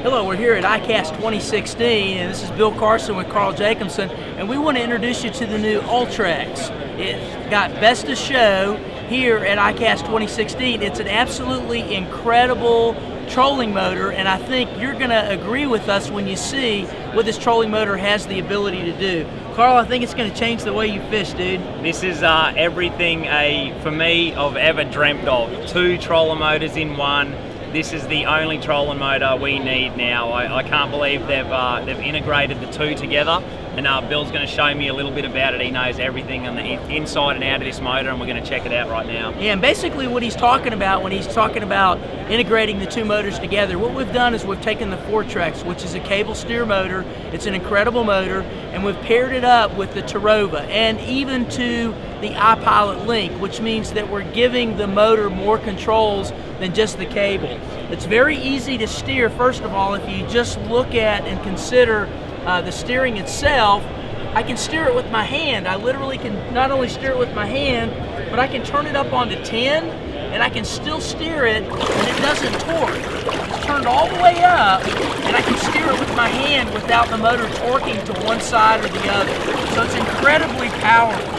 Hello, we're here at ICAST 2016, and this is Bill Carson with Carl Jocumsen, and we want to introduce you to the new Ultrex. It got Best of Show here at ICAST 2016. It's an absolutely incredible trolling motor, and I think you're going to agree with us when you see what this trolling motor has the ability to do. Carl, I think it's going to change the way you fish, dude. This is everything for me I've ever dreamt of. 2 troller motors in one. This is the only trolling motor we need now. I can't believe they've integrated the 2 together. And Bill's going to show me a little bit about it. He knows everything on the inside and out of this motor, and we're going to check it out right now. Yeah, and basically what he's talking about when he's talking about integrating the 2 motors together, what we've done is we've taken the Fortrex, which is a cable steer motor. It's an incredible motor, and we've paired it up with the Tarova and even to the iPilot link, which means that we're giving the motor more controls than just the cable. It's very easy to steer, first of all, if you just look at and consider the steering itself. I can steer it with my hand. I literally can not only steer it with my hand, but I can turn it up onto 10, and I can still steer it, and it doesn't torque. It's turned all the way up, and I can steer it with my hand without the motor torquing to one side or the other. So it's incredibly powerful.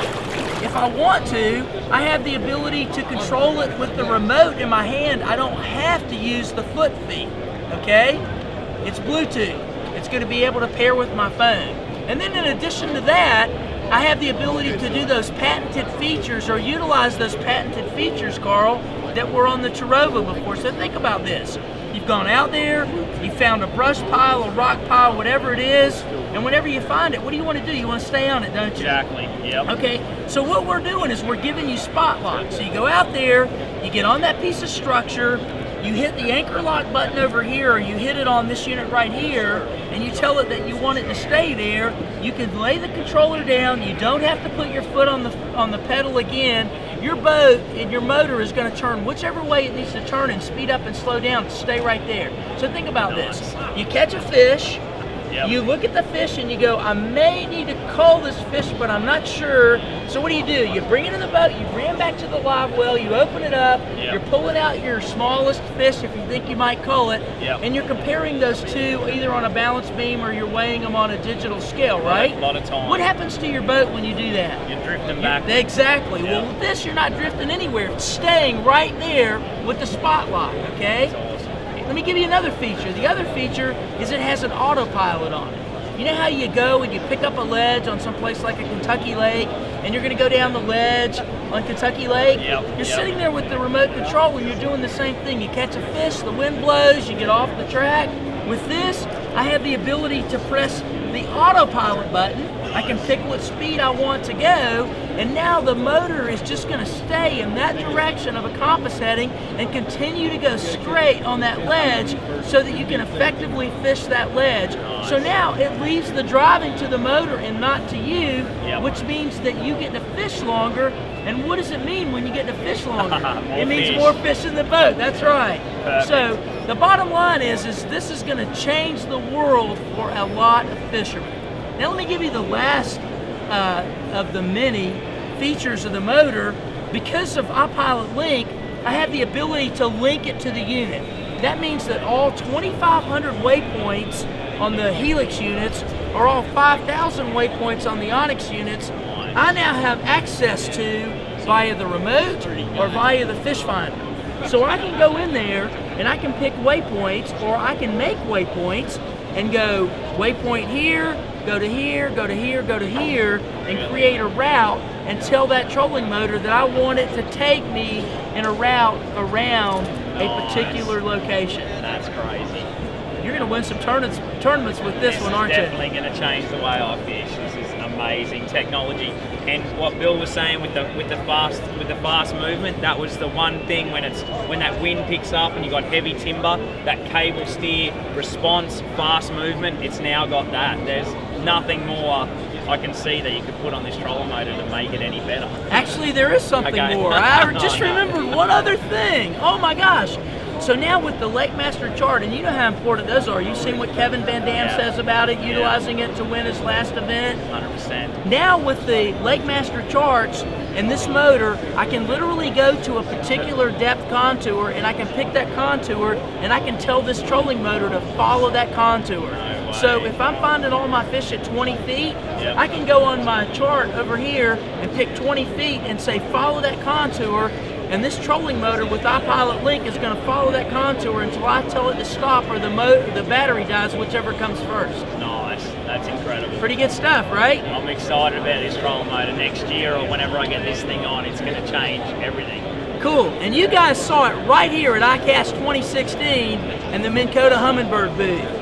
If I want to, I have the ability to control it with the remote in my hand. I don't have to use the foot feet, okay? It's Bluetooth. It's going to be able to pair with my phone. And then in addition to that, I have the ability to do those patented features or utilize those patented features, Carl, that were on the Tarova before. So think about this. You've gone out there, you found a brush pile, a rock pile, whatever it is, and whenever you find it, what do you want to do? You want to stay on it, don't you? Exactly, yep. Okay, so what we're doing is we're giving you spot lock. So you go out there, you get on that piece of structure, you hit the anchor lock button over here, or you hit it on this unit right here, and you tell it that you want it to stay there. You can lay the controller down. You don't have to put your foot on the pedal again. Your boat and your motor is going to turn whichever way it needs to turn and speed up and slow down to stay right there. So think about this. You catch a fish. Yep. You look at the fish and you go, I may need to call this fish, but I'm not sure. So what do? You bring it in the boat, you bring it back to the live well, you open it up, yep. You're pulling out your smallest fish if you think you might call it, yep. And you're comparing those 2 either on a balance beam or you're weighing them on a digital scale, right? A lot of time. What happens to your boat when you do that? You're drifting back. Exactly. Yep. Well, with this, you're not drifting anywhere. It's staying right there with the spot lock, okay? That's awesome. Let me give you another feature. The other feature is it has an autopilot on it. You know how you go and you pick up a ledge on some place like a Kentucky lake, and you're going to go down the ledge on Kentucky Lake? Yep. You're sitting there with the remote control and you're doing the same thing. You catch a fish, the wind blows, you get off the track. With this, I have the ability to press the autopilot button. I can pick what speed I want to go, and now the motor is just going to stay in that direction of a compass heading and continue to go straight on that ledge so that you can effectively fish that ledge. So now it leaves the driving to the motor and not to you, which means that you get to fish longer. And what does it mean when you get to fish longer? It means more fish in the boat. That's right. Perfect. So the bottom line is this is going to change the world for a lot of fishermen. Now let me give you the last of the many features of the motor. Because of iPilot Link, I have the ability to link it to the unit. That means that all 2,500 waypoints on the Helix units or all 5,000 waypoints on the Onyx units, I now have access to via the remote or via the fish finder. So I can go in there and I can pick waypoints, or I can make waypoints and go waypoint here, go to here, go to here, go to here, and create a route and tell that trolling motor that I want it to take me in a route around a particular location. That's crazy. You're going to win some tournaments with this one, aren't you? It's definitely going to change the way I fish. This is amazing technology. And what Bill was saying with the fast movement, that was the one thing when that wind picks up and you got heavy timber, that cable steer response, fast movement, it's now got that. There's nothing more I can see that you could put on this trolling motor to make it any better. Actually, there is something more. I just remembered one other thing. Oh my gosh. So now with the Lake Master chart, and you know how important those are. You've seen what Kevin Van Dam says about it, utilizing it to win his last event. 100%. Now with the Lake Master charts and this motor, I can literally go to a particular depth contour and I can pick that contour and I can tell this trolling motor to follow that contour. No way. So if I'm finding all my fish at 20 feet, I can go on my chart over here and pick 20 feet and say follow that contour, and this trolling motor with iPilot Link is going to follow that contour until I tell it to stop or the battery dies, whichever comes first. Nice, that's incredible. Pretty good stuff, right? I'm excited about this trolling motor next year, or whenever I get this thing on. It's going to change everything. Cool, and you guys saw it right here at ICAST 2016 and the Minn Kota Humminbird booth.